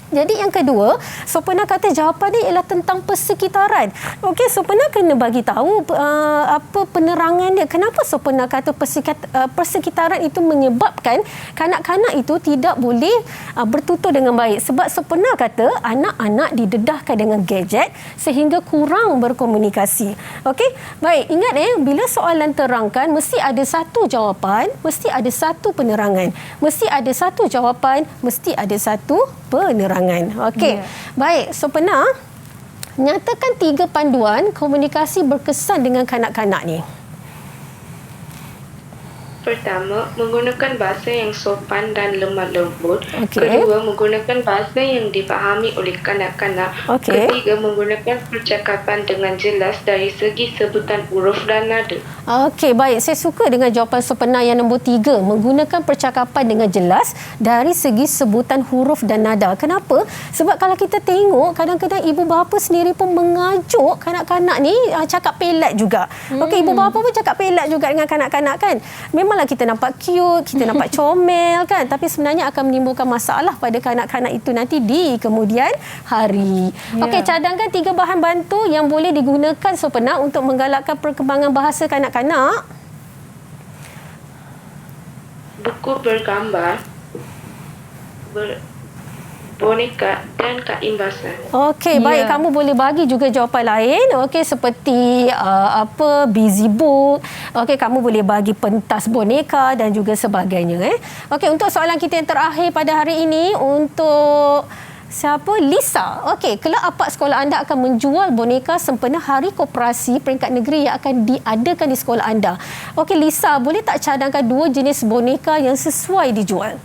Jadi yang kedua, Sopna kata jawapan dia ialah tentang persekitaran. Okey, Sopna kena bagi tahu apa penerangan dia. Kenapa Sopna kata persekitaran itu menyebabkan kanak-kanak itu tidak boleh bertutur dengan baik. Sebab Sopna kata anak-anak didedahkan dengan gadget sehingga kurang berkomunikasi. Okey, baik. Ingat bila soalan terangkan mesti ada satu jawapan, mesti ada satu penerangan. Mesti ada satu jawapan, mesti ada satu penerangan. Okey. Baik, Sopna, nyatakan 3 panduan komunikasi berkesan dengan kanak-kanak ni. Pertama, menggunakan bahasa yang sopan dan lemah lembut. Okey. Kedua, menggunakan bahasa yang dipahami oleh kanak-kanak. Okey. Ketiga, menggunakan percakapan dengan jelas dari segi sebutan huruf dan nada. Okey, baik. Saya suka dengan jawapan Sopna yang nombor 3. Menggunakan percakapan dengan jelas dari segi sebutan huruf dan nada. Kenapa? Sebab kalau kita tengok, kadang-kadang ibu bapa sendiri pun mengajuk kanak-kanak ni cakap pelat juga. Okey, ibu bapa pun cakap pelat juga dengan kanak-kanak kan. Memanglah kita nampak cute, kita nampak comel kan. Tapi sebenarnya akan menimbulkan masalah pada kanak-kanak itu nanti di kemudian hari. Okey, cadangkan 3 bahan bantu yang boleh digunakan Sopna untuk menggalakkan perkembangan bahasa kanak-kanak. Buku bergambar, boneka dan kaimbasan. Okey, baik. Kamu boleh bagi juga jawapan lain. Okey, seperti busy book. Okey, kamu boleh bagi pentas boneka dan juga sebagainya. Okey, untuk soalan kita yang terakhir pada hari ini untuk siapa? Lisa. Okey, kelak apa sekolah anda akan menjual boneka sempena Hari Koperasi peringkat negeri yang akan diadakan di sekolah anda. Okey, Lisa, boleh tak cadangkan 2 jenis boneka yang sesuai dijual?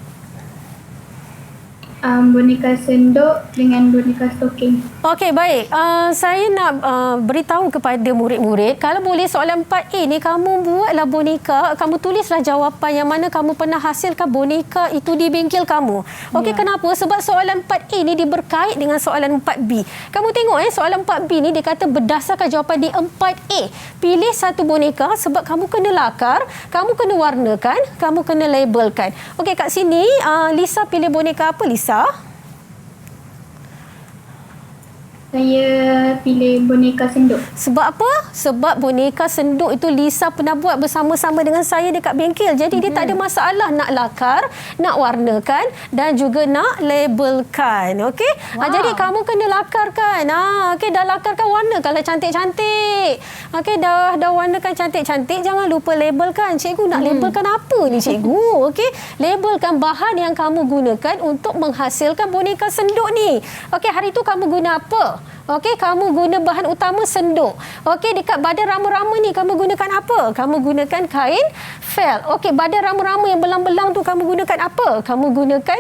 Boneka senduk dengan boneka stoking. Okey, baik. Saya nak beritahu kepada murid-murid, kalau boleh soalan 4A ni kamu buatlah boneka, kamu tulislah jawapan yang mana kamu pernah hasilkan boneka itu di bengkel kamu. Okey, kenapa? Sebab soalan 4A ni dia berkait dengan soalan 4B. Kamu tengok soalan 4B ni dia kata berdasarkan jawapan di 4A. Pilih satu boneka sebab kamu kena lakar, kamu kena warnakan, kamu kena labelkan. Okey, kat sini Lisa pilih boneka apa, Lisa? Saya pilih boneka senduk. Sebab apa? Sebab boneka senduk itu Lisa pernah buat bersama-sama dengan saya dekat bengkel. Jadi dia tak ada masalah nak lakar, nak warnakan dan juga nak labelkan. Okey? Jadi kamu kena lakarkan. Okey, dah lakarkan, warnakanlah cantik-cantik. Okey, dah warnakan cantik-cantik, jangan lupa labelkan. Cikgu nak labelkan apa ni, cikgu? Okey, labelkan bahan yang kamu gunakan untuk menghasilkan boneka senduk ni. Okey, hari tu kamu guna apa? Okey, kamu guna bahan utama senduk. Okey, dekat badan rama-rama ni kamu gunakan apa? Kamu gunakan kain felt. Okey, badan rama-rama yang belang-belang tu kamu gunakan apa? Kamu gunakan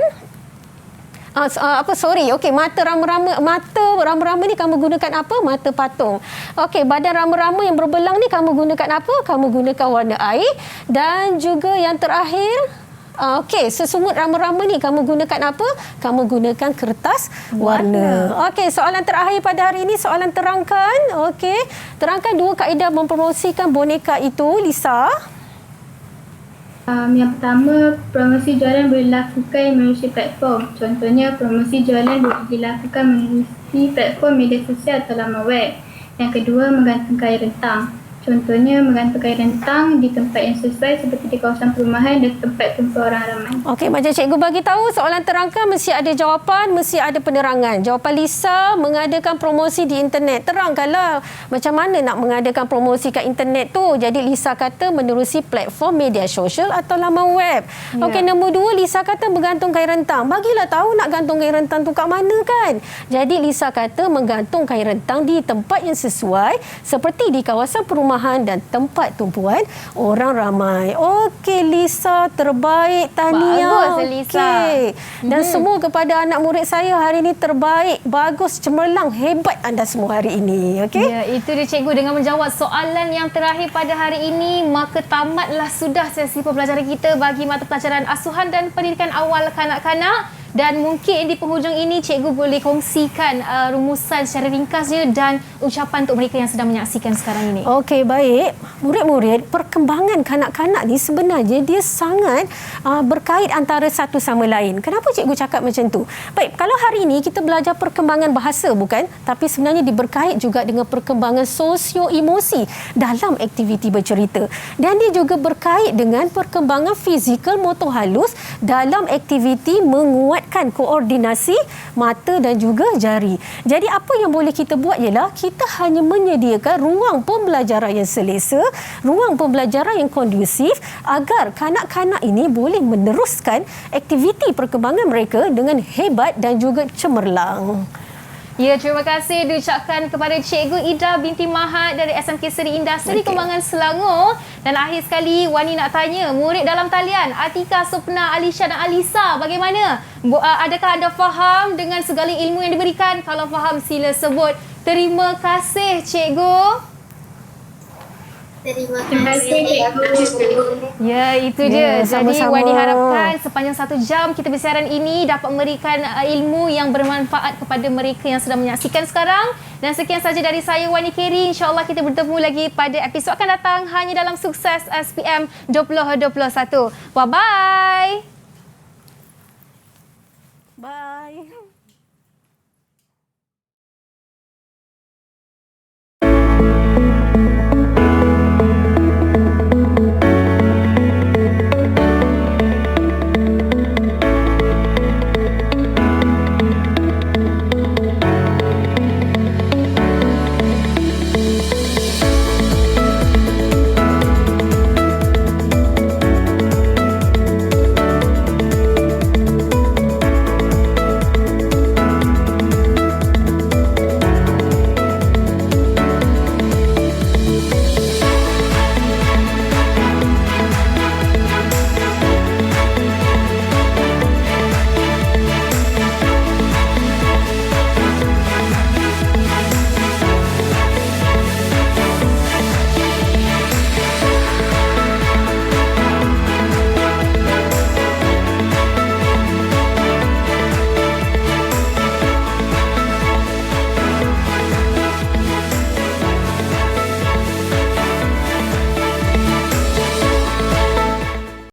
Mata rama-rama ni kamu gunakan apa? Mata patung. Okey, badan rama-rama yang berbelang ni kamu gunakan apa? Kamu gunakan warna air. Dan juga yang terakhir, sesungut rama-rama ni kamu gunakan apa? Kamu gunakan kertas warna. Okey, soalan terakhir pada hari ini, soalan terangkan. Okey, terangkan 2 kaedah mempromosikan boneka itu, Lisa. Yang pertama, promosi jualan boleh dilakukan melalui platform. Contohnya, promosi jualan boleh dilakukan melalui platform media sosial atau laman web. Yang kedua, menggantungkan air rentang. Contohnya, menggantungkan air rentang di tempat yang sesuai seperti di kawasan perumahan dan tempat kumpul orang ramai. Okey, macam cikgu bagi tahu, soalan terangkan mesti ada jawapan, mesti ada penerangan. Jawapan Lisa, mengadakan promosi di internet. Terangkanlah macam mana nak mengadakan promosi kat internet tu. Jadi Lisa kata menerusi platform media sosial atau laman web. Ya. Okey, nombor 2, Lisa kata menggantungkan air rentang. Bagilah tahu nak gantung air rentang tu kat mana kan. Jadi Lisa kata menggantungkan air rentang di tempat yang sesuai seperti di kawasan perumahan dan tempat tumpuan orang ramai. Okey Lisa, terbaik, tahniah. Bagus Lisa. Okey. Dan semua kepada anak murid saya hari ini terbaik, bagus, cemerlang, hebat anda semua hari ini. Okey. Ya, itu dia cikgu dengan menjawab soalan yang terakhir pada hari ini, maka tamatlah sudah sesi pembelajaran kita bagi mata pelajaran asuhan dan pendidikan awal kanak-kanak. Dan mungkin di penghujung ini cikgu boleh kongsikan rumusan secara ringkasnya dan ucapan untuk mereka yang sedang menyaksikan sekarang ini. Okey, baik. Murid-murid, perkembangan kanak-kanak ni sebenarnya dia sangat berkait antara satu sama lain. Kenapa cikgu cakap macam tu? Baik, kalau hari ini kita belajar perkembangan bahasa bukan? Tapi sebenarnya dia berkait juga dengan perkembangan sosio-emosi dalam aktiviti bercerita. Dan dia juga berkait dengan perkembangan fizikal motor halus dalam aktiviti menguatkan koordinasi mata dan juga jari. Jadi apa yang boleh kita buat ialah kita hanya menyediakan ruang pembelajaran yang selesa, ruang pembelajaran yang kondusif agar kanak-kanak ini boleh meneruskan aktiviti perkembangan mereka dengan hebat dan juga cemerlang. Ya, terima kasih diucapkan kepada Cikgu Ida binti Mahat dari SMK Seri Indah Seri Kembangan Selangor. Dan akhir sekali Wani nak tanya murid dalam talian Atika, Sopna, Alisha dan Alisa, bagaimana? Adakah anda faham dengan segala ilmu yang diberikan? Kalau faham sila sebut terima kasih cikgu. Terima kasih, cikgu. Ya, itu dia. Jadi sama-sama. Wani harapkan sepanjang 1 jam kita bersiaran ini dapat memberikan ilmu yang bermanfaat kepada mereka yang sedang menyaksikan sekarang. Dan sekian saja dari saya, Wani Keri. InsyaAllah kita bertemu lagi pada episod akan datang hanya dalam Sukses SPM 2021. Bye-bye. Bye.